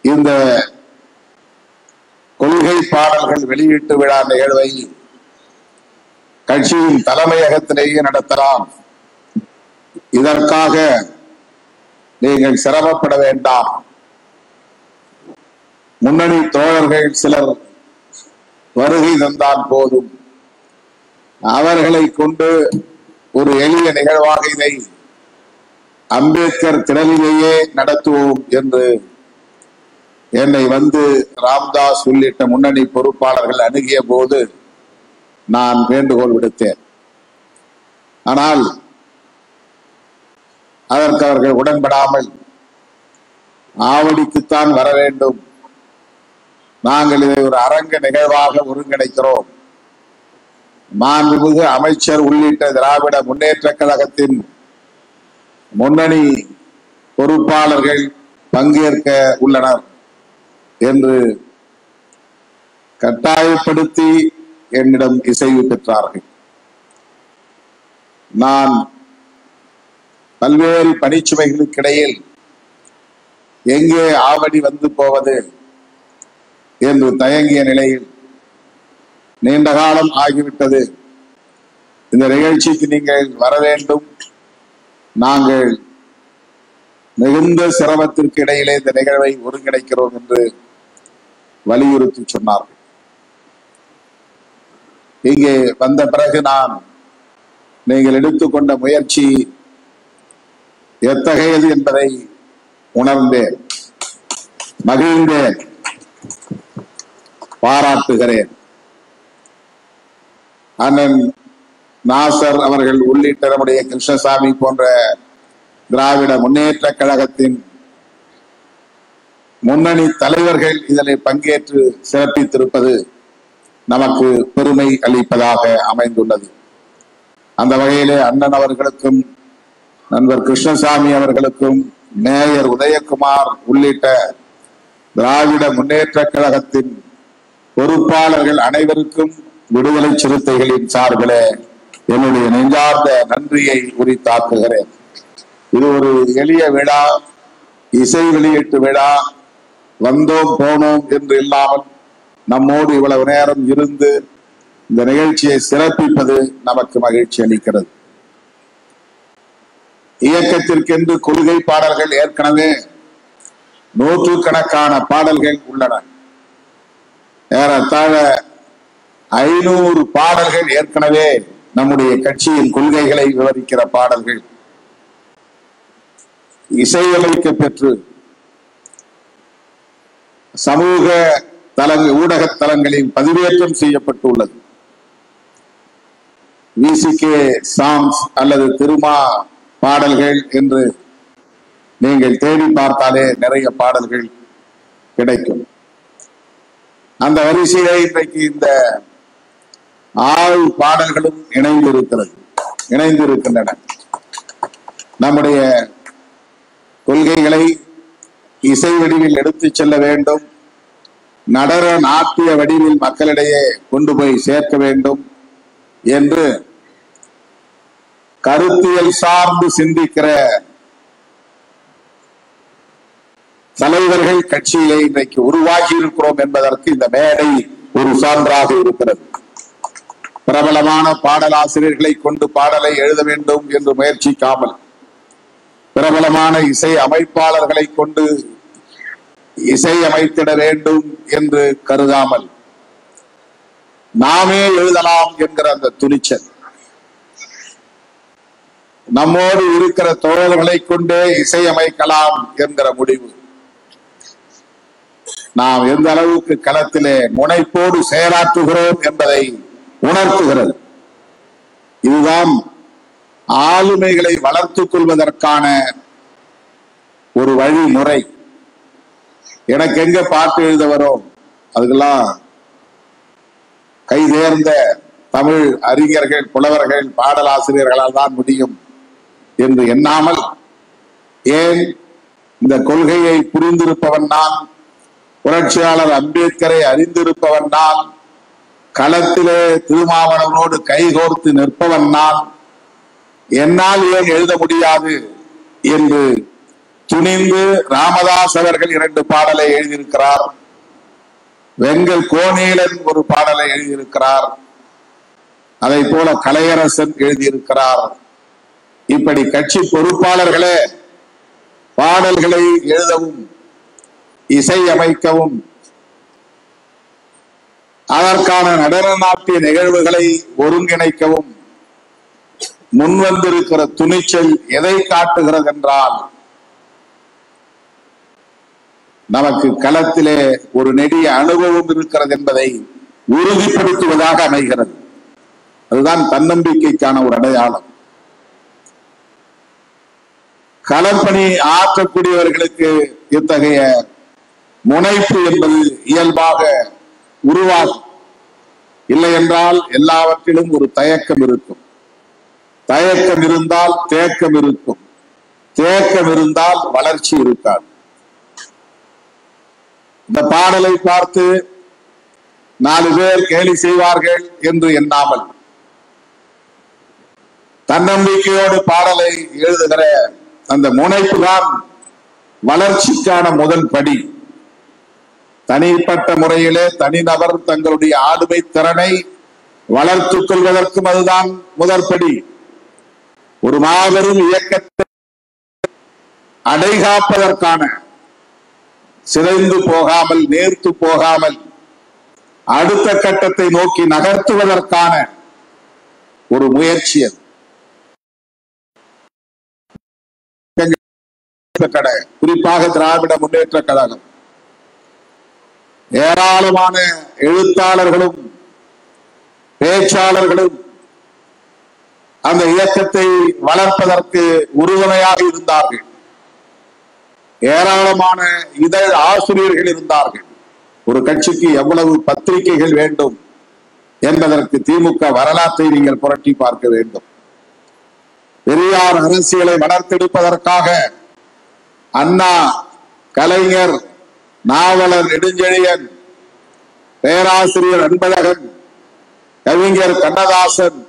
இந்த கொள்கை பாடல்கள் வெளியீட்டு விழா நிகழ்வை கட்சியின் தலைமையகத்திலேயே நடத்தலாம். இதற்காக நீங்கள் சிரமப்பட வேண்டாம். முன்னணி தோழர்கள் சிலர் வருகை தந்தால் போதும், அவர்களை கொண்டு ஒரு எளிய நிகழ்வாக இதை அம்பேத்கர் திடலிலேயே நடத்துவோம் என்று என்னை வந்து ராம்தாஸ் உள்ளிட்ட முன்னணி பொறுப்பாளர்கள் அணுகிய போது நான் வேண்டுகோள் விடுத்தேன். ஆனால் அதற்கு அவர்கள் உடன்படாமல் ஆவடிக்குத்தான் வர வேண்டும், நாங்கள் இதை ஒரு அரங்க நிகழ்வாக ஒருங்கிணைக்கிறோம், மாண்புமிகு அமைச்சர் உள்ளிட்ட திராவிட முன்னேற்ற கழகத்தின் முன்னணி பொறுப்பாளர்கள் பங்கேற்க உள்ளனர் என்று கட்டாயப்படுத்தி என்னிடம் இசைவு பெற்றார்கள். நான் பல்வேறு பணிச்சுமைகளுக்கு இடையில் எங்கே ஆவடி வந்து போவது என்று தயங்கிய நிலையில் நீண்ட காலம் ஆகிவிட்டது, இந்த நிகழ்ச்சிக்கு நீங்கள் வர வேண்டும், நாங்கள் மிகுந்த சிரமத்திற்கு இடையிலே இந்த நிகழ்வை ஒருங்கிணைக்கிறோம் என்று வலியுறுத்தி சொன்னார்கள். இங்கே வந்த பிறகு நான் நீங்கள் எடுத்துக்கொண்ட முயற்சி எத்தகையது என்பதை உணர்ந்தேன், மகிழ்ந்தேன், பாராட்டுகிறேன். அண்ணன் நாசர் அவர்கள் உள்ளிட்ட நம்முடைய கிருஷ்ணசாமி போன்ற திராவிட முன்னேற்ற கழகத்தின் முன்னணி தலைவர்கள் இதில் பங்கேற்று சிறப்பித்திருப்பது நமக்கு பெருமை அளிப்பதாக அமைந்துள்ளது. அந்த வகையிலே அண்ணன் அவர்களுக்கும் நண்பர் கிருஷ்ணசாமி அவர்களுக்கும் மேயர் உதயகுமார் உள்ளிட்ட திராவிட முன்னேற்ற கழகத்தின் பொறுப்பாளர்கள் அனைவருக்கும் விடுதலை சிறுத்தைகளின் சார்பில் என்னுடைய நெஞ்சார்ந்த நன்றியை உரித்தாக்குகிறேன். இது ஒரு எளிய விழா, இசை வெளியீட்டு விழா, வந்தோம் போனோம் என்று இல்லாமல் நம்மோடு இவ்வளவு நேரம் இருந்து இந்த நிகழ்ச்சியை சிறப்பிப்பது நமக்கு மகிழ்ச்சி அளிக்கிறது. இயக்கத்திற்கென்று கொள்கை பாடல்கள் ஏற்கனவே நூற்றுக்கணக்கான பாடல்கள் உள்ளன. ஏறத்தாழ 500 பாடல்கள் ஏற்கனவே நம்முடைய கட்சியின் கொள்கைகளை விவரிக்கிற பாடல்கள் இசையமைக்க பெற்று சமூக ஊடக தளங்களில் பதிவேற்றம் செய்யப்பட்டுள்ளது. விசிகே சாங்ஸ் அல்லது திருமா பாடல்கள் என்று நீங்கள் தேடி பார்த்தாலே நிறைய பாடல்கள் கிடைக்கும். அந்த வரிசையை இன்றைக்கு இந்த 6 பாடல்களும் இணைந்திருக்கின்றன. நம்முடைய கொள்கைகளை இசை வடிவில் எடுத்துச் செல்ல வேண்டும், நடன நாட்டிய வடிவில் மக்களிடையே கொண்டு போய் சேர்க்க வேண்டும் என்று கருத்தியல் சார்ந்து சிந்திக்கிற தலைவர்கள் கட்சியிலே இன்றைக்கு உருவாகி இருக்கிறோம் என்பதற்கு இந்த மேடை ஒரு சான்றாக இருக்கிறது. பிரபலமான பாடலாசிரியர்களை கொண்டு பாடலை எழுத வேண்டும் என்று முயற்சிக்காமல், பிரபலமான இசை அமைப்பாளர்களை கொண்டு இசை அமைத்திட வேண்டும் என்று கருதாமல், நாமே எழுதலாம் என்கிற அந்த துணிச்சல், நம்மோடு இருக்கிற தோழர்களை கொண்டே இசை அமைக்கலாம் என்கிற முடிவு, நாம் எந்த அளவுக்கு களத்திலே முனைப்போடு செயலாற்றுகிறோம் என்பதை உணர்த்துகிறது. இதுதான் ஆளுமைகளை வளர்த்துக் கொள்வதற்கான ஒரு வழிமுறை. எனக்கு எங்க பாட்டு எழுத வரும், அதுக்கெல்லாம் கைதேர்ந்த தமிழ் அறிஞர்கள், புலவர்கள், பாடலாசிரியர்களால் தான் முடியும் என்று எண்ணாமல், ஏன் இந்த கொள்கையை புரிந்திருப்பவன் நான், புரட்சியாளர் அம்பேத்கரை அறிந்திருப்பவன் நான், களத்திலே திருமாவளவனோடு கைகோர்த்து நிற்பவன் நான், என்னால் ஏன் எழுத முடியாது என்று துணிந்து ராமதாஸ் அவர்கள் 2 பாடலை எழுதியிருக்கிறார். வெங்கல் கோணேலன் ஒரு பாடலை எழுதியிருக்கிறார். அதை போல கலையரசன் எழுதியிருக்கிறார். இப்படி கட்சி பொறுப்பாளர்களே பாடல்களை எழுதவும் இசை அமைக்கவும் அதற்கான நடன நாட்டிய நிகழ்வுகளை ஒருங்கிணைக்கவும் முன்வந்திருக்கிற துணிச்சல் எதை காட்டுகிறது என்றால், நமக்கு களத்திலே ஒரு நெடிய அனுபவம் இருக்கிறது என்பதை உறுதிப்படுத்துவதாக அமைகிறது. அதுதான் தன்னம்பிக்கைக்கான ஒரு அடையாளம். களப்பணி ஆற்றக்கூடியவர்களுக்கு இத்தகைய முனைப்பு என்பது இயல்பாக உருவாகும். இல்லை என்றால் எல்லாவற்றிலும் ஒரு தயக்கம் இருக்கும். தயக்கம் இருந்தால் தேக்கம் இருக்கும். தேக்கம் இருந்தால் வளர்ச்சி இருக்காது. இந்த பாடலை பார்த்து 4 பேர் கேலி செய்வார்கள் என்று எண்ணாமல் தன்னம்பிக்கையோடு பாடலை எழுதுகிற அந்த முனைப்பு தான் வளர்ச்சிக்கான முதல் படி. தனிப்பட்ட முறையிலே தனிநபர் தங்களுடைய ஆளுமை திறனை வளர்த்துக் கொள்வதற்கும் அதுதான் முதற்படி. ஒரு மாபெரும் இயக்கத்தை அடைகாப்பதற்கான, சிதைந்து போகாமல் நேர்த்து போகாமல் அடுத்த கட்டத்தை நோக்கி நகர்த்துவதற்கான ஒரு முயற்சி அது. குறிப்பாக திராவிட முன்னேற்ற கழகம் ஏராளமான எழுத்தாளர்களும் பேச்சாளர்களும் அந்த இயக்கத்தை வளர்ப்பதற்கு உறுதுணையாக இருந்தார்கள். ஏராளமான இதழ் ஆசிரியர்கள் இருந்தார்கள். ஒரு கட்சிக்கு எவ்வளவு பத்திரிகைகள் வேண்டும் என்பதற்கு திமுக வரலாற்றை நீங்கள் புரட்டி பார்க்க வேண்டும். பெரியார் அரசியலை வளர்த்தெடுப்பதற்காக அண்ணா, கலைஞர், நாவலர் நெடுஞ்செழியன், பேராசிரியர் அன்பழகன், கவிஞர் கண்ணதாசன்,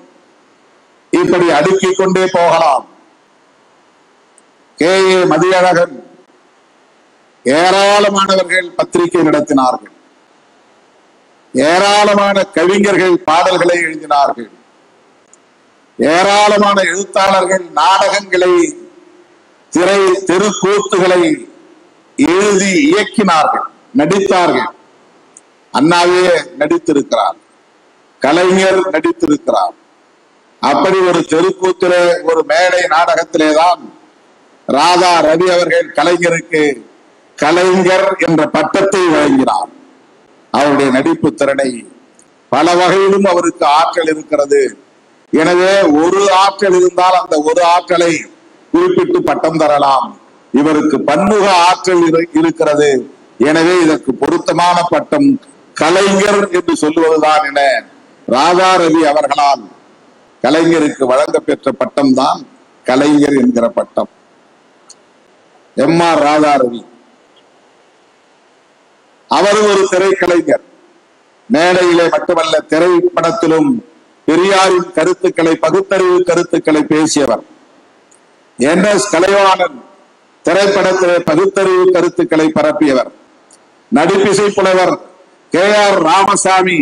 இப்படி அடுக்கிக் கொண்டே போகலாம். கே.ஏ. மதியழகன், ஏராளமானவர்கள் பத்திரிகை நடத்தினார்கள். ஏராளமான கவிஞர்கள் பாடல்களை எழுதினார்கள். ஏராளமான எழுத்தாளர்கள் நாடகங்களை, தெருக்கூத்துகளை எழுதி இயக்கினார்கள், நடித்தார்கள். அண்ணாவே நடித்திருக்கிறார், கலைஞர் நடித்திருக்கிறார். அப்படி ஒரு தெருக்கூத்திலே, ஒரு மேடை நாடகத்திலேதான் ராதா ரவி அவர்கள் கலைஞருக்கு கலைஞர் என்ற பட்டத்தை வழங்கினார். அவருடைய நடிப்பு திறனை பல வகையிலும் அவருக்கு ஆற்றல் இருக்கிறது. எனவே ஒரு ஆற்றல் இருந்தால் அந்த ஒரு ஆற்றலை குறிப்பிட்டு பட்டம் தரலாம். இவருக்கு பன்முக ஆற்றல் இருக்கிறது. எனவே இதற்கு பொருத்தமான பட்டம் கலைஞர் என்று சொல்லுவதுதான் என ராதா ரவி அவர்களால் கலைஞருக்கு வழங்க பெற்ற பட்டம் தான் கலைஞர் என்கிற பட்டம். எம்.ஆர். ராதா ரவி அவர் ஒரு திரைக்கலைஞர். மேடையிலே மட்டுமல்ல, திரைப்படத்திலும் பெரியாரின் கருத்துக்களை, பகுத்தறிவு கருத்துக்களை பேசியவர். என்.எஸ். கலைவாணன் திரைப்படத்திலே பகுத்தறிவு கருத்துக்களை பரப்பியவர். நடிப்பிசை புலவர் கே.ஆர். ராமசாமி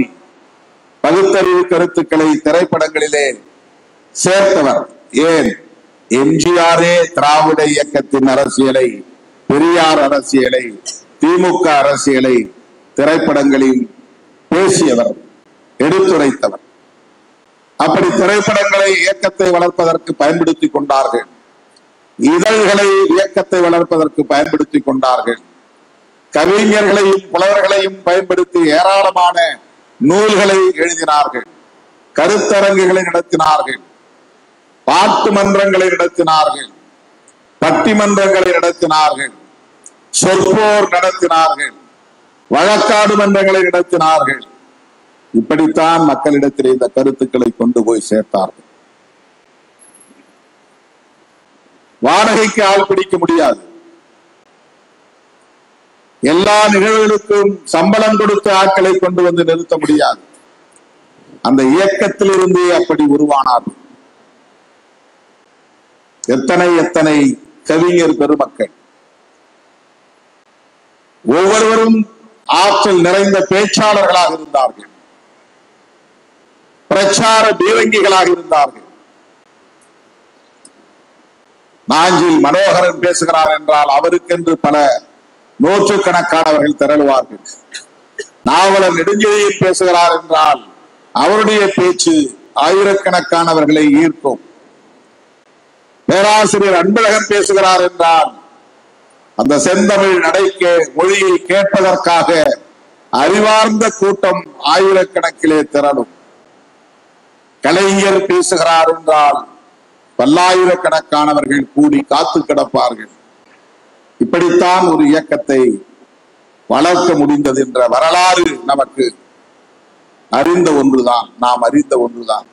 பகுத்தறிவு கருத்துக்களை திரைப்படங்களிலே சேர்த்தவர். ஏன்? எம்ஜிஆரே திராவிட இயக்கத்தின் அரசியலை, பெரியார் அரசியலை, திமுக அரசியலை திரைப்படங்களில் பேசியவர், எடுத்துரைத்தவர். அப்படி திரைப்படங்களை இயக்கத்தை வளர்ப்பதற்கு பயன்படுத்திக் கொண்டார்கள். இதழ்களை இயக்கத்தை வளர்ப்பதற்கு பயன்படுத்திக் கொண்டார்கள். கவிஞர்களையும் புலவர்களையும் பயன்படுத்தி ஏராளமான நூல்களை எழுதினார்கள். கருத்தரங்குகளை நடத்தினார்கள். பாட்டு மன்றங்களை நடத்தினார்கள். பட்டிமன்றங்களை நடத்தினார்கள். சொற்போர் நடத்தினார்கள். வழக்காடு மன்றங்களை நடத்தினார்கள். இப்படித்தான் மக்களிடத்தில் இந்த கருத்துக்களை கொண்டு போய் சேர்த்தார்கள். வாடகைக்கு ஆள் பிடிக்க முடியாது. எல்லா நிகழ்வுகளுக்கும் சம்பளம் கொடுத்து ஆட்களை கொண்டு வந்து நிறுத்த முடியாது. அந்த இயக்கத்திலிருந்தே அப்படி உருவானார்கள். எத்தனை எத்தனை கவிஞர் பெருமக்கள், ஒவ்வொருவரும் ஆற்றல் நிறைந்த பேச்சாளர்களாக இருந்தார்கள், பிரச்சார பீரங்கிகளாக இருந்தார்கள். நாஞ்சில் மனோகரன் பேசுகிறார் என்றால் அவருக்கென்று பல நூற்றுக்கணக்கானவர்கள் திரளுவார்கள். நாவலர் நெடுஞ்செழியன் பேசுகிறார் என்றால் அவருடைய பேச்சு ஆயிரக்கணக்கானவர்களை ஈர்க்கும். பேராசிரியர் அன்பழகன் பேசுகிறார் என்றால் அந்த செந்தமிழ் நடைக்க மொழியை கேட்பதற்காக அறிவார்ந்த கூட்டம் ஆயிரக்கணக்கிலே திரளும். கலைஞர் பேசுகிறார் என்றால் பல்லாயிரக்கணக்கானவர்கள் கூடி காத்து கிடப்பார்கள். இப்படித்தான் ஒரு இயக்கத்தை வளர்க்க முடிந்தது என்ற வரலாறு நமக்கு அறிந்த ஒன்றுதான், நாம் அறிந்த ஒன்றுதான்.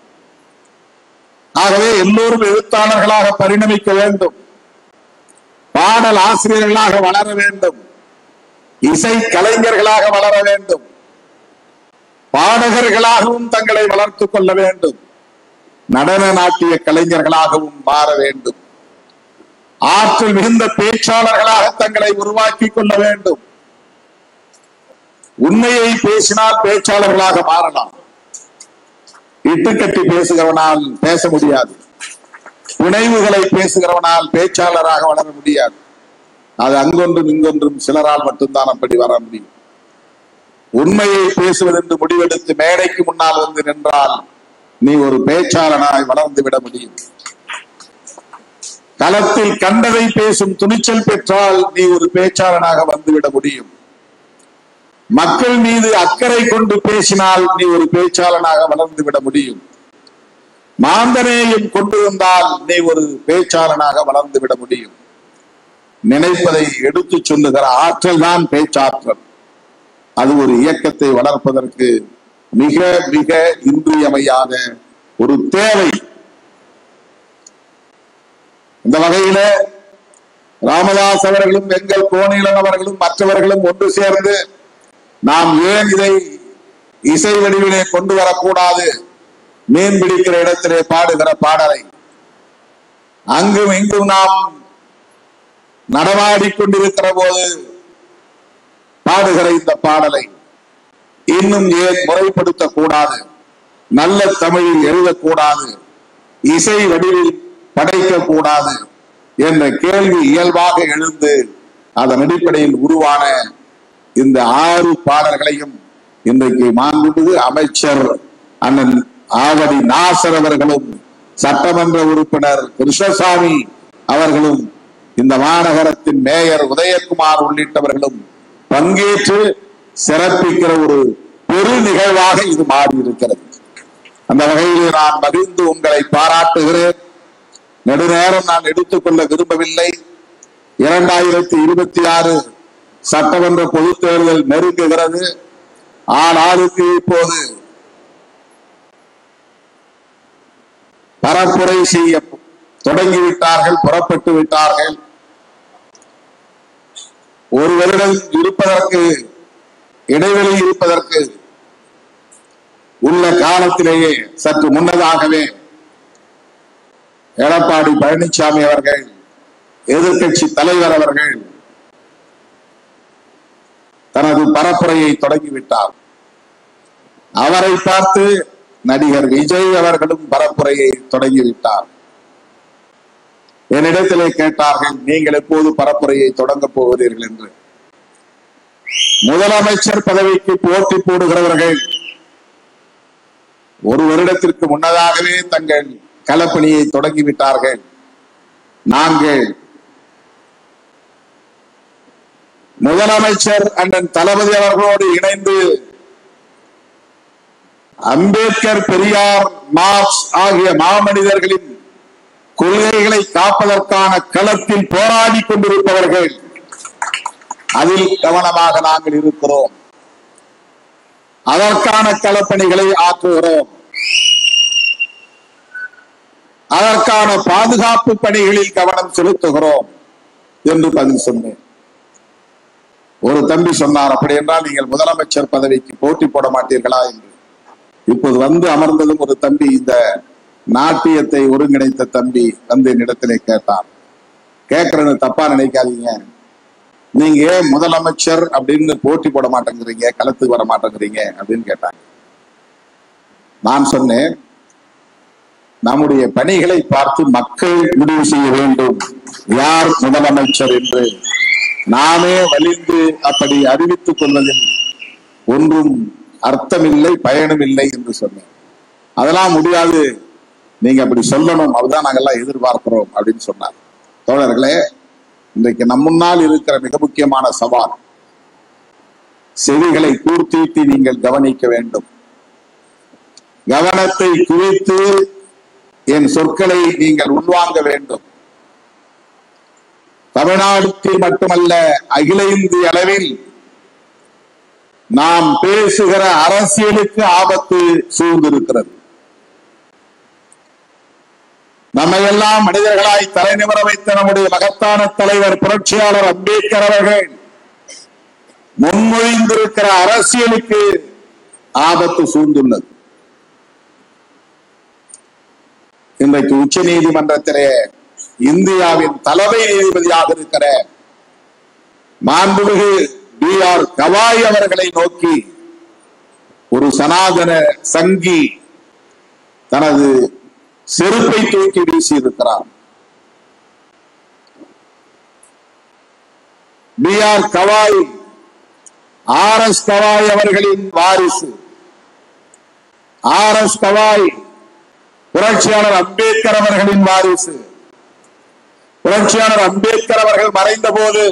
ஆகவே எல்லோரும் எழுத்தாளர்களாக பரிணமிக்க வேண்டும், பாடல் ஆசிரியர்களாக வளர வேண்டும், இசை கலைஞர்களாக வளர வேண்டும், பாடகர்களாகவும் தங்களை வளர்த்துக் கொள்ள வேண்டும், நடன நாட்டிய கலைஞர்களாகவும் மாற வேண்டும், ஆற்றல் மிகுந்த பேச்சாளர்களாக தங்களை உருவாக்கி கொள்ள வேண்டும். உண்மையை பேசினால் பேச்சாளர்களாக மாறலாம், இட்டுக்கட்டி பேசுகிறவனால் பேச முடியாது, புனைவுகளை பேசுகிறவனால் பேச்சாளராக வளர முடியாது. அது அங்கொன்றும் இங்கொன்றும் சிலரால் மட்டும்தான் அப்படி வர முடியும். உண்மையை பேசுவதென்று முடிவெடுத்து மேடைக்கு முன்னால் வந்து நின்றால் நீ ஒரு பேச்சாளனாய் வளர்ந்து விட முடியும். களத்தில் கண்டதை பேசும் துணிச்சல் பெற்றால் நீ ஒரு பேச்சாளனாக வந்துவிட முடியும். மக்கள் மீது அக்கறை கொண்டு பேசினால் நீ ஒரு பேச்சாளனாக வளர்ந்து விட முடியும். மாந்தநேயம் கொண்டிருந்தால் நீ ஒரு பேச்சாளனாக வளர்ந்து விட முடியும். நினைப்பதை எடுத்து சொல்லுகிற ஆற்றல் தான் பேச்சாற்றல். அது ஒரு இயக்கத்தை வளர்ப்பதற்கு மிக மிக இன்றியமையாத ஒரு தேவை. இந்த வகையில ராமதாஸ் அவர்களும் எங்கள் கோணிலன் அவர்களும் மற்றவர்களும் ஒன்று சேர்ந்து நாம் ஏன் இதை இசை வடிவிலே கொண்டு வரக்கூடாது, மீன் பிடிக்கிற இடத்திலே பாடுகிற பாடலை அங்கும் இங்கும் நாம் நடமாடிக்கொண்டிருக்கிற போது பாடுகிற இந்த பாடலை இன்னும் ஏன் முறைப்படுத்தக் கூடாது, நல்ல தமிழில் எழுதக்கூடாது, இசை வடிவில் படைக்க கூடாது என்ற கேள்வி இயல்பாக எழுந்து அதன் அடிப்படையில் உருவான இந்த 6 பாடல்களையும் இன்றைக்கு மாண்புமிகு அமைச்சர் அண்ணன் ஆவடி நாசர் அவர்களும் சட்டமன்ற உறுப்பினர் கிருஷ்ணசாமி அவர்களும் இந்த மாநகரத்தின் மேயர் உதயகுமார் உள்ளிட்டவர்களும் பங்கேற்று சிறப்பிக்கிற ஒரு பெரு நிகழ்வாக இது மாறி இருக்கிறது. அந்த வகையில் நான் மகிழ்ந்து உங்களை பாராட்டுகிறேன். நெடுநேரம் நான் எடுத்துக்கொள்ள விரும்பவில்லை. 2026 சட்டமன்ற பொதுத் தேர்தல் நெருங்குகிறது. ஆளாளுக்கு இப்போது பரப்புரை செய்ய தொடங்கிவிட்டார்கள், புறப்பட்டு விட்டார்கள். ஒரு வருடம் இருப்பதற்கு, இடைவெளி இருப்பதற்கு உள்ள காலத்திலேயே சற்று முன்னதாகவே எடப்பாடி பழனிசாமி அவர்கள், எதிர்கட்சி தலைவர் அவர்கள் தனது பரப்புரையை தொடங்கிவிட்டார். அவரை பார்த்து நடிகர் விஜய் அவர்களும் பரப்புரையை தொடங்கிவிட்டார். என்னிடத்திலே கேட்டார்கள், நீங்கள் எப்போது பரப்புரையை தொடங்க போவதீர்கள் என்று. முதலமைச்சர் பதவிக்கு போட்டி போடுகிறவர்கள் ஒரு வருடத்திற்கு முன்னதாகவே தங்கள் களப்பணியை தொடங்கிவிட்டார்கள். நாங்கள் முதலமைச்சர் அண்ணன் தளபதி அவர்களோடு இணைந்து அம்பேத்கர், பெரியார், மார்க்ஸ் ஆகிய மாமனிதர்களின் கொள்கைகளை காப்பதற்கான களத்தில் போராடி கொண்டிருப்பவர்கள். அதில் கவனமாக நாங்கள் இருக்கிறோம். அதற்கான களப்பணிகளை ஆற்றுகிறோம். அதற்கான பாதுகாப்பு பணிகளில் கவனம் செலுத்துகிறோம் என்று பதில் சொன்னேன். ஒரு தம்பி சொன்னார், அப்படி என்றால் நீங்கள் முதலமைச்சர் பதவிக்கு போட்டி போட மாட்டீர்களா என்று. இப்போது வந்து அமர்ந்ததும் ஒரு தம்பி, இந்த நாட்டியத்தை ஒருங்கிணைத்த தம்பி வந்து என்னிடத்திலே கேட்டார். கேட்கறது தப்பா நினைக்காதீங்க, நீங்க ஏன் முதலமைச்சர் அப்படின்னு போட்டி போட மாட்டேங்கிறீங்க, களத்துக்கு வர மாட்டேங்கிறீங்க அப்படின்னு கேட்டாங்க. நான் சொன்னேன், நம்முடைய பணிகளை பார்த்து மக்கள் முடிவு செய்ய வேண்டும் யார் முதலமைச்சர் என்று. நாமே வலிந்து அப்படி அறிவித்துக் கொள்வதில் ஒன்றும் அர்த்தமில்லை, பயனும் இல்லை என்று சொன்னேன். அதெல்லாம் முடியாது, நீங்க அப்படி சொல்லணும், அதுதான் நாங்கெல்லாம் எதிர்பார்க்கிறோம் அப்படின்னு சொன்னார். தோழர்களே, இன்றைக்கு நம் முன்னால் இருக்கிற மிக முக்கியமான சவால், செவிகளை கூர்த்தீட்டி நீங்கள் கவனிக்க வேண்டும். கவனத்தை குவித்து என் சொற்களை நீங்கள் உள்வாங்க வேண்டும். தமிழ்நாட்டில் மட்டுமல்ல, அகில இந்திய அளவில் நாம் பேசுகிற அரசியலுக்கு ஆபத்து சூழ்ந்திருக்கிறது. நம்மையெல்லாம் மனிதர்களாய் தலைநிமிர வைத்த நம்முடைய மகத்தான தலைவர் புரட்சியாளர் அம்பேத்கர் அவர்கள் முன்மொழிந்திருக்கிற அரசியலுக்கு ஆபத்து சூழ்ந்துள்ளது. இன்றைக்கு உச்ச நீதிமன்றத்திலே இந்தியாவின் தலைமை நீதிபதியாக இருக்கிற மாண்புமிகு B.R. கவாய் அவர்களை நோக்கி ஒரு சனாதன சங்கி தனது செருப்பை தூக்கி வீசியிருக்கிறார். B.R. கவாய் R.S. கவாய் அவர்களின் வாரிசு. R.S. கவாய் புரட்சியாளர் அம்பேத்கர் அவர்களின் வாரிசு. புரட்சியாளர் அம்பேத்கர் அவர்கள் மறைந்த போது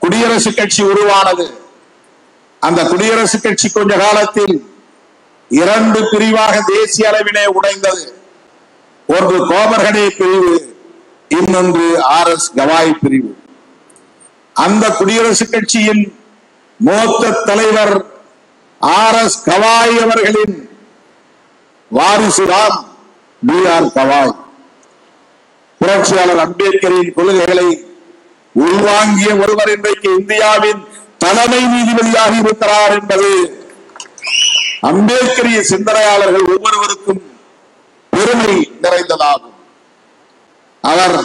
குடியரசுக் கட்சி உருவானது. அந்த குடியரசுக் கட்சி கொஞ்ச காலத்தில் 2 பிரிவாக தேசிய அளவிலே உடைந்தது. ஒன்று கோபர்கடே பிரிவு, இன்னொன்று R.S. கவாய் பிரிவு. அந்த குடியரசுக் கட்சியின் மூத்த தலைவர் R.S. கவாய் அவர்களின் வாரிசுதான் B.R. கவாய். புரட்சியாளர் அம்பேத்கரின் கொள்கைகளை உள்வாங்கிய ஒருவர் இன்றைக்கு இந்தியாவின் தலைமை நீதிபதியாக இருக்கிறார் என்பது அம்பேத்கரிய சிந்தனையாளர்கள் ஒவ்வொருவருக்கும் பெருமை நிறைந்ததாகும். அவர்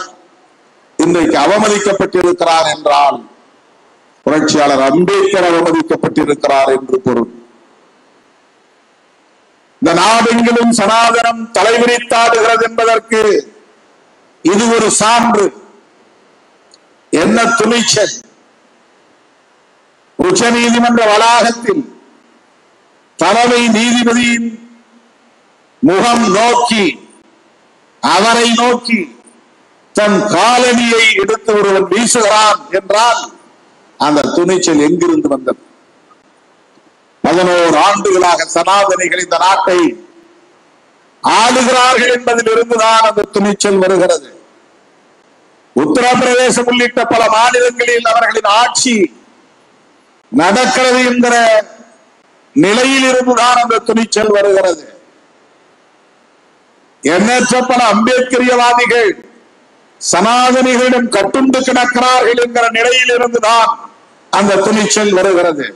இன்றைக்கு அவமதிக்கப்பட்டிருக்கிறார் என்றால் புரட்சியாளர் அம்பேத்கர் அவமதிக்கப்பட்டிருக்கிறார் என்று பொருள். இந்த நாடெங்கிலும் சனாதனம் தலைவிரித்தாடுகிறது என்பதற்கு இது ஒரு சான்று. என்ன துணிச்சல்! உச்ச நீதிமன்ற வளாகத்தில் தலைமை நீதிபதியின் முகம் நோக்கி, அவரை நோக்கி தன் காலணியை எடுத்து ஒருவன் வீசுகிறான் என்றால் அந்த துணிச்சல் எங்கிருந்து வந்தது? 11 ஆண்டுகளாக சனாதனிகள் இந்த நாட்டை ஆளுகிறார்கள் என்பதில் இருந்துதான் அந்த துணிச்சல் வருகிறது. உத்தரப்பிரதேசம் உள்ளிட்ட பல மாநிலங்களில் அவர்களின் ஆட்சி நடக்கிறது என்கிற நிலையில் இருந்துதான் அந்த துணிச்சல் வருகிறது. எண்ணற்ற பல அம்பேத்கரியவாதிகள் சனாதனிகளிடம் கட்டுண்டு கிடக்கிறார்கள் என்கிற நிலையில் இருந்துதான் அந்த துணிச்சல் வருகிறது.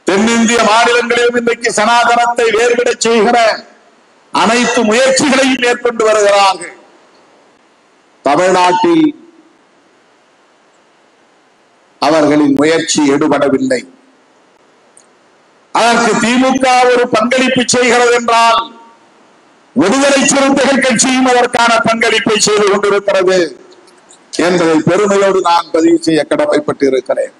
தென்னிந்திய மாநிலங்களிலும் இன்றைக்கு சனாதனத்தை வேறுவிட செய்கிற அனைத்து முயற்சிகளையும் மேற்கொண்டு வருகிறார்கள். தமிழ்நாட்டில் அவர்களின் முயற்சி எடுபடவில்லை. அதற்கு திமுக ஒரு பங்களிப்பு செய்கிறது என்றால் விடுதலை சிறுத்தைகள் கட்சியும் அதற்கான பங்களிப்பை செய்து கொண்டிருக்கிறது என்பதை பெருமையோடு நான் பதிவு செய்ய கடமைப்பட்டிருக்கிறேன்.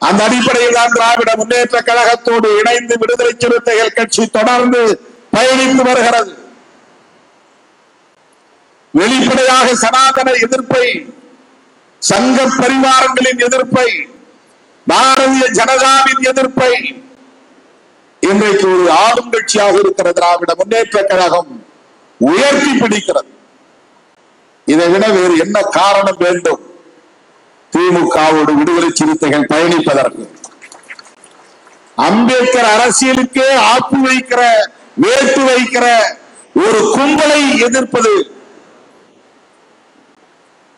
அந்த அடிப்படையில் தான் திராவிட முன்னேற்ற கழகத்தோடு இணைந்து விடுதலை சிறுத்தைகள் கட்சி தொடர்ந்து பயணித்து வருகிறது. வெளிப்படையாக சனாதன எதிர்ப்பை, சங்க பரிவாரங்களின் எதிர்ப்பை, பாரதிய ஜனதாவின் எதிர்ப்பை இன்றைக்கு ஒரு ஆளும் கட்சியாக இருக்கிற திராவிட முன்னேற்ற கழகம் உயர்த்தி பிடிக்கிறது. இதை விட வேறு என்ன காரணம் வேண்டும் திமுகவோடு விடுதலை சிறுத்தைகள் பயணிப்பதற்கு? அம்பேத்கர் அரசியலுக்கே ஆப்பு வைக்கிற, வேட்டு வைக்கிற ஒரு கும்பலை எதிர்ப்பது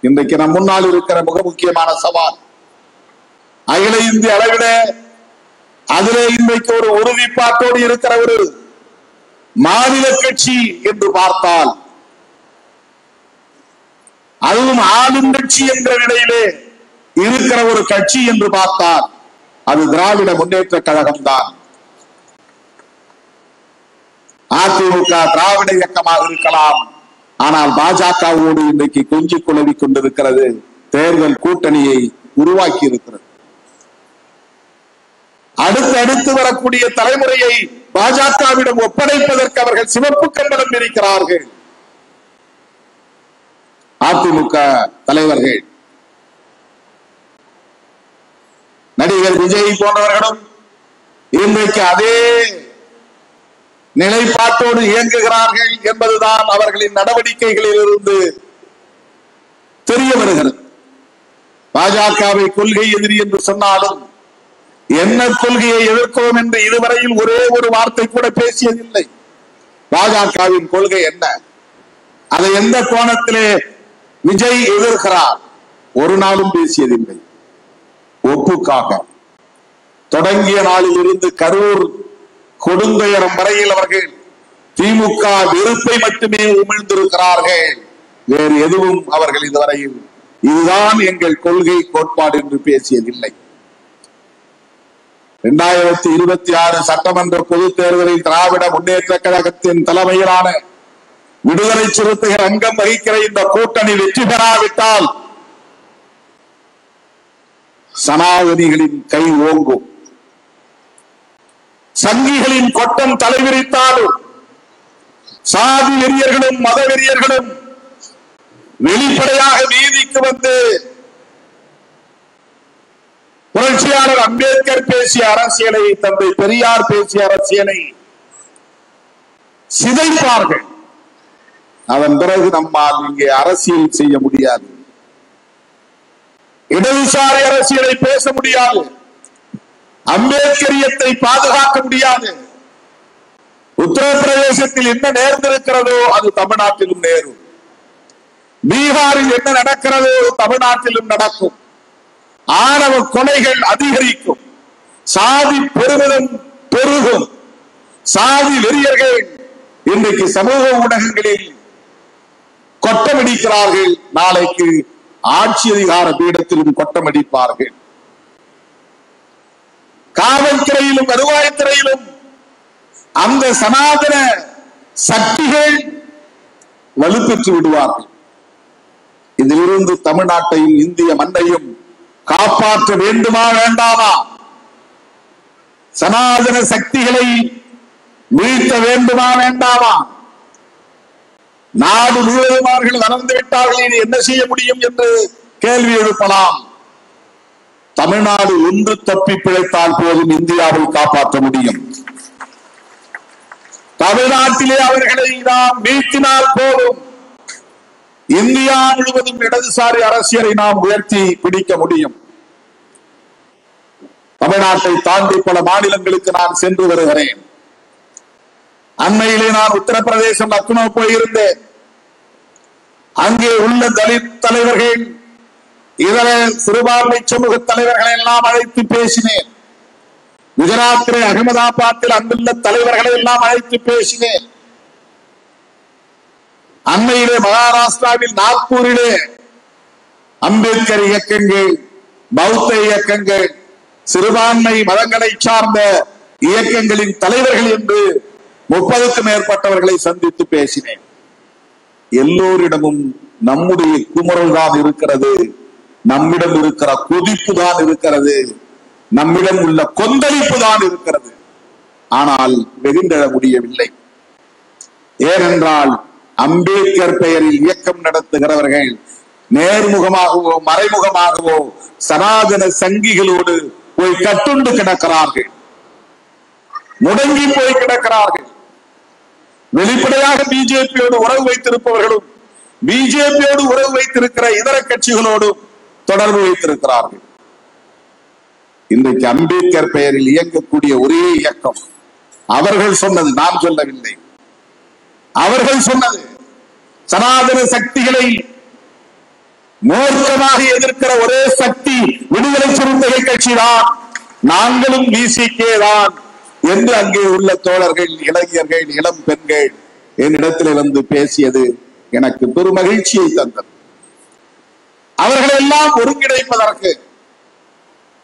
இன்றைக்கு நம் முன்னால் இருக்கிற மிக முக்கியமான சவால். அகில இந்திய அளவில அதிலே இன்றைக்கு ஒரு உறுதிப்பாட்டோடு இருக்கிற ஒரு மாநில கட்சி என்று பார்த்தால் அதுவும் ஆளும் கட்சி என்ற நிலையிலே இருக்கிற ஒரு கட்சி என்று பார்த்தால் அது திராவிட முன்னேற்ற கழகம் தான். அதிமுக திராவிட இயக்கமாக இருக்கலாம், ஆனால் பாஜகவோடு இன்றைக்கு கொஞ்சி குழவி கொண்டிருக்கிறது, தேர்தல் கூட்டணியை உருவாக்கி இருக்கிறது. அடுத்து வரக்கூடிய தலைமுறையை பாஜகவிடம் ஒப்படைப்பதற்கு அவர்கள் சிவப்பு கம்பளம் இருக்கிறார்கள். அதிமுக தலைவர்கள் நடிகர் விஜய் போன்றவர்களும் இன்றைக்கு அதே நிலைப்பாட்டோடு இயங்குகிறார்கள் என்பதுதான் அவர்களின் நடவடிக்கைகளில் இருந்து தெரிய வருகிறது. பாஜகவை கொள்கை எதிரி என்று சொன்னாலும் என்ன கொள்கையை எதிர்க்கிறோம் என்று இதுவரையில் ஒரே ஒரு வார்த்தை கூட பேசியதில்லை. பாஜகவின் கொள்கை என்ன, அதை எந்த கோணத்திலே விஜய் எதிர்க்கிறார், ஒரு நாளும் பேசியதில்லை. ஒப்புக்காக தொடங்கிய நாளில் இருந்து கரூர் கொடுங்கயரம் வரையில் அவர்கள் திமுக வெறுப்பை மட்டுமே உமிழ்ந்திருக்கிறார்கள். வேறு எதுவும் அவர்கள் இதுவரையில் இதுதான் எங்கள் கொள்கை கோட்பாடு என்று பேசியதில்லை. 2026 சட்டமன்ற பொதுத் தேர்தலில் திராவிட முன்னேற்ற கழகத்தின் தலைமையிலான விடுதலை சிறுத்தைகள் அங்கம் வகிக்கிற இந்த கூட்டணி வெற்றி பெறாவிட்டால் சனாதனிகளின் கை ஓங்கும், சங்கிகளின் கொட்டம் தலைவிரித்தாலும் சாதி வெறியர்களும் மத வெறியர்களும் வெளிப்படையாக நீதிக்கு வந்து புரட்சியாளர் அம்பேத்கர் பேசிய அரசியலை, தந்தை பெரியார் பேசிய அரசியலை சிதைப்பார்கள். அதன் பிறகு நம்மால் இங்கே அரசியல் செய்ய முடியாது, இடதுசாரி அரசியலை பேச முடியாது, அம்பேத்கரியத்தை பாதுகாக்க முடியாது. உத்தரப்பிரதேசத்தில் என்ன நேர்ந்திருக்கிறதோ அது தமிழ்நாட்டிலும் நேரும், பீகாரில் என்ன நடக்கிறதோ தமிழ்நாட்டிலும் நடக்கும். ஆணவ கொலைகள் அதிகரிக்கும், சாதி பெருமிதம் பெருகும், சாதி வெறியர்கள் இன்றைக்கு சமூக ஊடகங்களில் கொட்டமடிக்கிறார்கள், நாளைக்கு ஆட்சி அதிகார பீடத்திலும் கொட்டமடிப்பார்கள். காவல்துறையிலும் வருவாய்த்துறையிலும் அந்த சனாதன சக்திகள் வலுப்பெற்று விடுவார்கள். இதிலிருந்து தமிழ்நாட்டையும் இந்திய மண்ணையும் காப்பாற்ற வேண்டுமா வேண்டாமா? சனாதன சக்திகளை வீழ்த்த வேண்டுமா வேண்டாமா? நாடு முழுவதும் அவர்கள் வளர்ந்து விட்டார்கள், இனி என்ன செய்ய முடியும் என்று கேள்வி எழுப்பலாம். தமிழ்நாடு ஒன்று தப்பி பிழைத்தால் போதும் இந்தியாவை காப்பாற்ற முடியும். தமிழ்நாட்டிலே அவர்களை நாம் வீழ்த்தினால் போதும் இந்தியா முழுவதும் இடதுசாரி அரசியலை நாம் உயர்த்தி பிடிக்க முடியும். தமிழ்நாட்டை தாண்டி பல மாநிலங்களுக்கு நான் சென்று வருகிறேன். அண்மையிலே நான் உத்தரப்பிரதேசம் லக்னோ போயிருந்தேன். அங்கே உள்ள தலித் தலைவர்கள், இதர சிறுபான்மை சமூக தலைவர்களை எல்லாம் அழைத்து பேசினேன். குஜராத்திலே அகமதாபாத்தில் அங்குள்ள தலைவர்களை எல்லாம் அழைத்து பேசினேன். அண்மையிலே மகாராஷ்டிராவில் நாக்பூரிலே அம்பேத்கர் இயக்கங்கள், பௌத்த இயக்கங்கள், சிறுபான்மை மதங்களை சார்ந்த இயக்கங்களின் தலைவர்கள் என்று 30க்கும் மேற்பட்டவர்களை சந்தித்து பேசினேன். எல்லோரிடமும் நம்முடைய குமுறல் தான் இருக்கிறது, நம்மிடம் இருக்கிற கொதிப்பு தான் இருக்கிறது, நம்மிடம் உள்ள கொந்தளிப்பு தான் இருக்கிறது. ஆனால் வெகுண்டெழ முடியவில்லை. ஏனென்றால் அம்பேத்கர் பெயரில் இயக்கம் நடத்துகிறவர்கள் நேர்முகமாகவோ மறைமுகமாகவோ சனாதன சங்கிகளோடு போய் கட்டுண்டு கிடக்கிறார்கள், முடங்கி போய் கிடக்கிறார்கள். வெளிப்படையாக பிஜேபியோடு உறவு வைத்திருப்பவர்களும் பிஜேபியோடு உறவு வைத்திருக்கிற இதர கட்சிகளோடும் தொடர்பு வைத்திருக்கிறார்கள். இன்றைக்கு அம்பேத்கர் பெயரில் இயங்கக்கூடிய ஒரே இயக்கம், அவர்கள் சொன்னது, நான் சொல்லவில்லை, அவர்கள் சொன்னது, சனாதன சக்திகளை மூர்க்கமாக எதிர்க்கிற ஒரே சக்தி விடுதலை சிறுத்தைகள் கட்சிதான், நாங்களும் விசிகே தான் என்று அங்கே உள்ள தோழர்கள், இளைஞர்கள், இளம் பெண்கள் என்னிடத்தில் வந்து பேசியது எனக்கு பெரும் மகிழ்ச்சியை தந்தது. அவர்களை எல்லாம் ஒருங்கிணைப்பதற்கு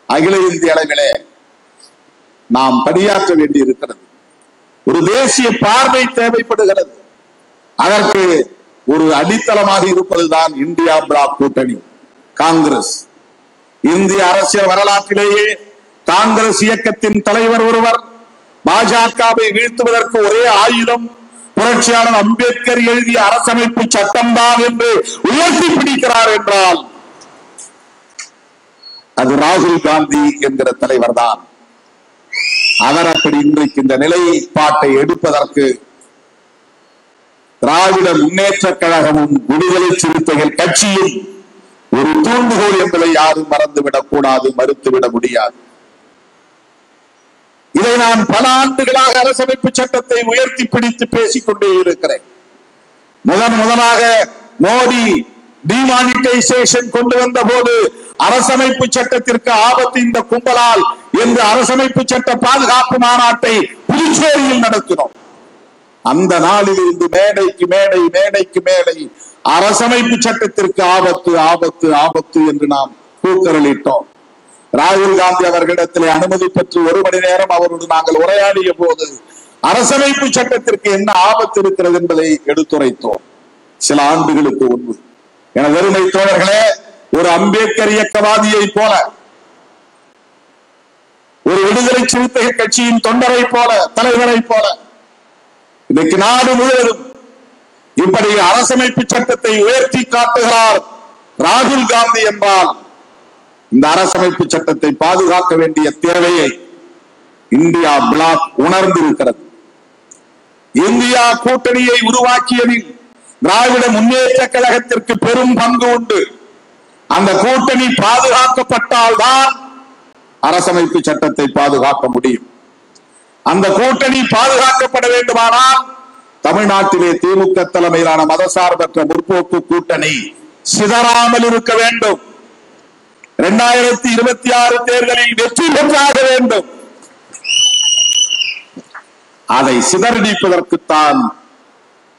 அகில இந்திய அளவிலே நாம் பணியாற்ற வேண்டி இருக்கிறது. ஒரு தேசிய பார்வை தேவைப்படுகிறது. அதற்கு ஒரு அடித்தளமாக இருப்பதுதான் இந்தியா பிளாக் கூட்டணி, காங்கிரஸ். இந்திய அரசியல் வரலாற்றிலேயே காங்கிரஸ் இயக்கத்தின் தலைவர் ஒருவர் பாஜகவை வீழ்த்துவதற்கு ஒரே ஆயுதம் புரட்சியாளர் அம்பேத்கர் எழுதிய அரசமைப்பு சட்டம் தான் என்று உயர்த்தி பிடிக்கிறார் என்றால் அது ராகுல் காந்தி என்கிற தலைவர் தான். அவர் அப்படி இன்றைக்கு இந்த நிலைப்பாட்டை எடுப்பதற்கு திராவிட முன்னேற்ற கழகமும் விடுதலை சிறுத்தைகள் கட்சியும் ஒரு தூண்டுகோல் என்பதை யாரும் மறந்துவிடக் கூடாது, மறுத்துவிட முடியாது. இதை நான் பல ஆண்டுகளாக அரசமைப்பு சட்டத்தை உயர்த்தி பிடித்து பேசிக் கொண்டே இருக்கிறேன். முதலாக மோடி டிமானிட்டைசேஷன் கொண்டு வந்த போது அரசமைப்பு சட்டத்திற்கு ஆபத்து இந்த கும்பலால் என்று அரசமைப்பு சட்ட பாதுகாப்பு மாநாட்டை புதுச்சேரியில் நடத்தினோம். அந்த நாளில் இருந்து மேடைக்கு மேடை மேடைக்கு மேடை அரசமைப்பு சட்டத்திற்கு ஆபத்து ஆபத்து ஆபத்து என்று நாம் கூக்குரலிட்டோம். ராகுல் காந்தி அவர்களிடத்திலே அனுமதி பெற்று 1 மணி நேரம் அவரோடு நாங்கள் உரையாடிய போது அரசமைப்பு சட்டத்திற்கு என்ன ஆபத்து இருக்கிறது என்பதை எடுத்துரைத்தோம். சில ஆண்டுகளுக்கு முன்பு எனது அருமை தோழர்களே, ஒரு அம்பேத்கர் இயக்கவாதியை போல, ஒரு விடுதலை சிறுத்தைகள் கட்சியின் தொண்டரை போல, தலைவரை போல இன்னைக்கு நாடு முழுவதும் இப்படி அரசமைப்பு சட்டத்தை உயர்த்தி காட்டுகிறார் ராகுல் காந்தி என்றால் இந்த அரசமைப்பு சட்டத்தை பாதுகாக்க வேண்டிய தேவையை இந்தியா பிளாக் உணர்ந்திருக்கிறது. இந்தியா கூட்டணியை உருவாக்கியதில் திராவிட முன்னேற்ற கழகத்திற்கு பெரும் பங்கு உண்டு. அந்த கூட்டணி பாதுகாக்கப்பட்டால்தான் அரசமைப்பு சட்டத்தை பாதுகாக்க முடியும். அந்த கூட்டணி பாதுகாக்கப்பட வேண்டுமானால் தமிழ்நாட்டிலே திமுக தலைமையிலான மதசார்பற்ற முற்போக்கு கூட்டணி சிதறாமல் இருக்க வேண்டும். 2026 தேர்தலில் வெற்றி பெற்றாக வேண்டும். அதை சிதறடிப்பதற்குத்தான்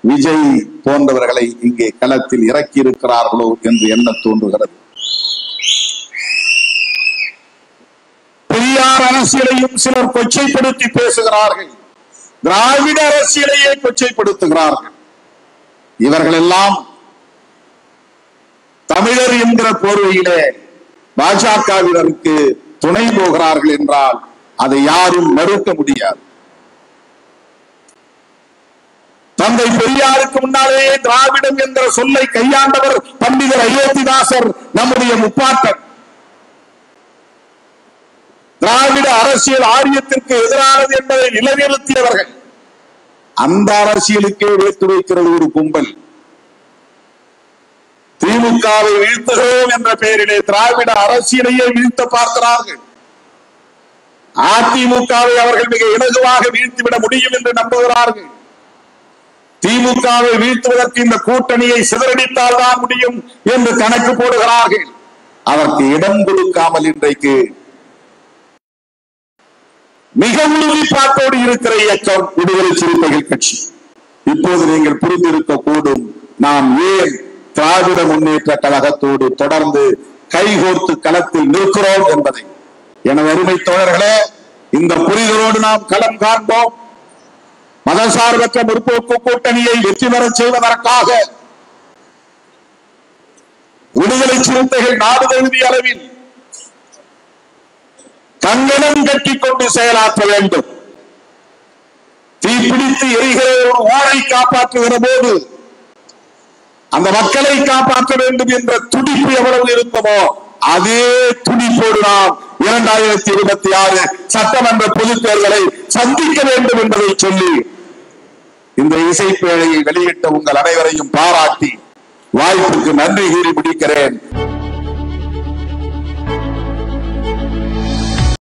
விஜய் போன்றவர்களை இங்கே களத்தில் இறக்கி இருக்கிறார்களோ என்று எண்ண தோன்றுகிறது. பெரியார் அரசியலையும் சிலர் கொச்சைப்படுத்தி பேசுகிறார்கள். திராவிட அரசியலையே கொச்சைப்படுத்துகிறார்கள். இவர்கள் எல்லாம் தமிழர் என்கிற போர்வையிலே பாஜகவினருக்கு துணை போகிறார்கள் என்றால் அதை யாரும் மறுக்க முடியாது. தந்தை பெரியாருக்கு முன்னாலேயே திராவிடம் என்ற சொல்லை கையாண்டவர் பண்டிதர் அயோத்திதாசர், நம்முடைய முப்பாட்டன். திராவிட அரசியல் ஆரியத்திற்கு எதிரானது என்பதை நிலைநிறுத்தியவர்கள். அந்த அரசியலுக்கே வேத்து வைக்கிறது ஒரு கும்பல். திமுகவை வீழ்த்துகிறோம் என்ற பெயரிலே திராவிட அரசியலையே வீழ்த்த பார்க்கிறார்கள். அதிமுகவை அவர்கள் மிக இலகுவாக வீழ்த்திவிட முடியும் என்று நம்புகிறார்கள். திமுகவை வீழ்த்துவதற்கு இந்த கூட்டணியை சிதறடித்தால் தான் முடியும் என்று கணக்கு போடுகிறார்கள். அதற்கு இடம் கொடுக்காமல் இன்றைக்கு மிக உறுதிப்பாட்டோடு இருக்கிற இயக்கம் விடுதலை சிறுத்தைகள் கட்சி. இப்போது நீங்கள் புரிந்திருக்க கூடும் நாம் ஏன் திராவிட முன்னேற்ற கழகத்தோடு தொடர்ந்து கைகோர்த்து களத்தில் நிற்கிறோம் என்பதை. எனது அருமை தோழர்களே, இந்த புரிதலோடு நாம் களம் காண்போம். மதசார்பற்ற முற்போக்கு கூட்டணியை வெற்றி பெற செய்வதற்காக விடுதலை சிறுத்தைகள் நாடு தழுவிய அளவில் கங்கணம் கட்டிக் கொண்டு செயலாற்ற வேண்டும். தீப்பிடித்து எரிகிற ஒரு ஓரை காப்பாற்றுகிற போது அந்த மக்களை காப்பாற்ற வேண்டும் என்ற துடிப்பு எவ்வளவு இருக்குமோ அதே துடிப்போடு நாம் 2026 சட்டமன்ற பொதுத் தேர்தலை சந்திக்க வேண்டும் என்பதை சொல்லி இந்த இசைப்பேழையை வெளியிட்ட உங்கள் அனைவரையும் பாராட்டி வாய்ப்புக்கு நன்றி கூறி முடிக்கிறேன்.